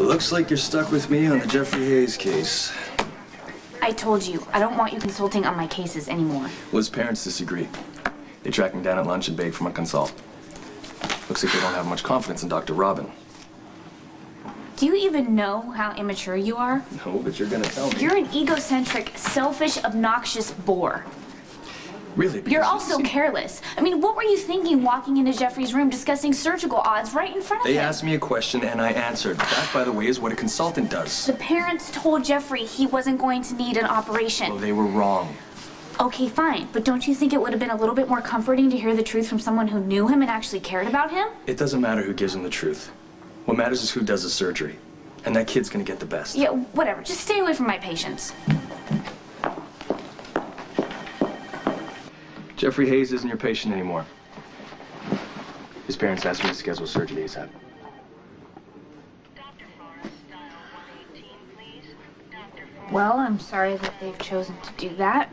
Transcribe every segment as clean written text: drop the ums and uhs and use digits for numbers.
Looks like you're stuck with me on the Jeffrey Hayes case. I told you, I don't want you consulting on my cases anymore. Well, his parents disagree. They tracked me down at lunch and begged for my consult. Looks like they don't have much confidence in Dr. Robin. Do you even know how immature you are? No, but you're gonna tell me. You're an egocentric, selfish, obnoxious bore. Really? You're also careless. I mean, what were you thinking walking into Jeffrey's room discussing surgical odds right in front of him? They asked me a question and I answered. That, by the way, is what a consultant does. The parents told Jeffrey he wasn't going to need an operation. Well, they were wrong. Okay, fine. But don't you think it would have been a little bit more comforting to hear the truth from someone who knew him and actually cared about him? It doesn't matter who gives him the truth. What matters is who does the surgery. And that kid's gonna get the best. Yeah, whatever. Just stay away from my patients. Jeffrey Hayes isn't your patient anymore. His parents asked me to schedule surgery ASAP. Well, I'm sorry that they've chosen to do that.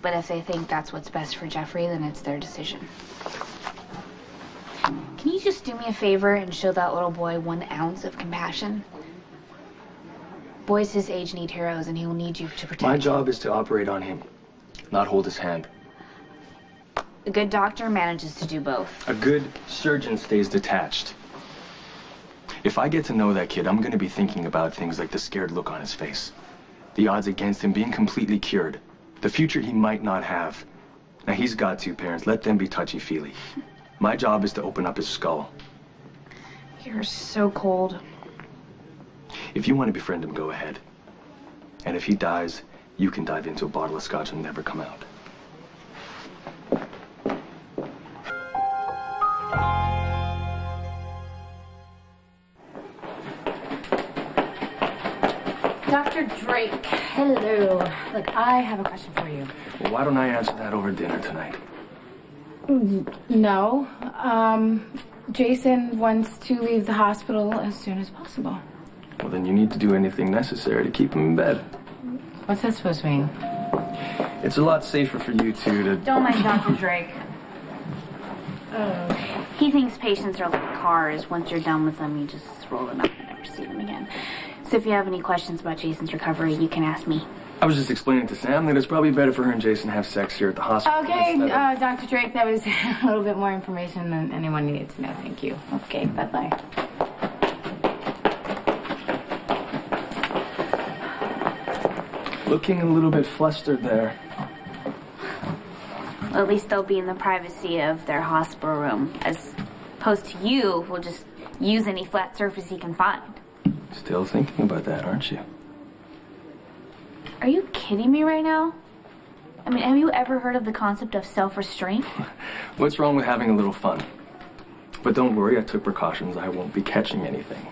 But if they think that's what's best for Jeffrey, then it's their decision. Can you just do me a favor and show that little boy 1 ounce of compassion? Boys his age need heroes, and he will need you to protect him. My job is to operate on him, not hold his hand. A good doctor manages to do both. A good surgeon stays detached. If I get to know that kid, I'm going to be thinking about things like the scared look on his face, the odds against him being completely cured, the future he might not have. Now, he's got 2 parents. Let them be touchy-feely. My job is to open up his skull. You're so cold. If you want to befriend him, go ahead. And if he dies, you can dive into a bottle of scotch and never come out. Dr. Drake, hello. Look, I have a question for you. Well, why don't I answer that over dinner tonight? No. Jason wants to leave the hospital as soon as possible. Well, then you need to do anything necessary to keep him in bed. What's that supposed to mean? It's a lot safer for you two to... Don't mind Dr. Drake. He thinks patients are like cars. Once you're done with them, you just roll them out and never see them again. So if you have any questions about Jason's recovery, you can ask me. I was just explaining to Sam that it's probably better for her and Jason to have sex here at the hospital. Okay, Dr. Drake, that was a little bit more information than anyone needed to know. Thank you. Okay, bye-bye. Looking a little bit flustered there. Well, at least they'll be in the privacy of their hospital room, as opposed to you, who'll just use any flat surface he can find. Still thinking about that, aren't you? Are you kidding me right now? I mean, have you ever heard of the concept of self-restraint? What's wrong with having a little fun? But don't worry, I took precautions. I won't be catching anything.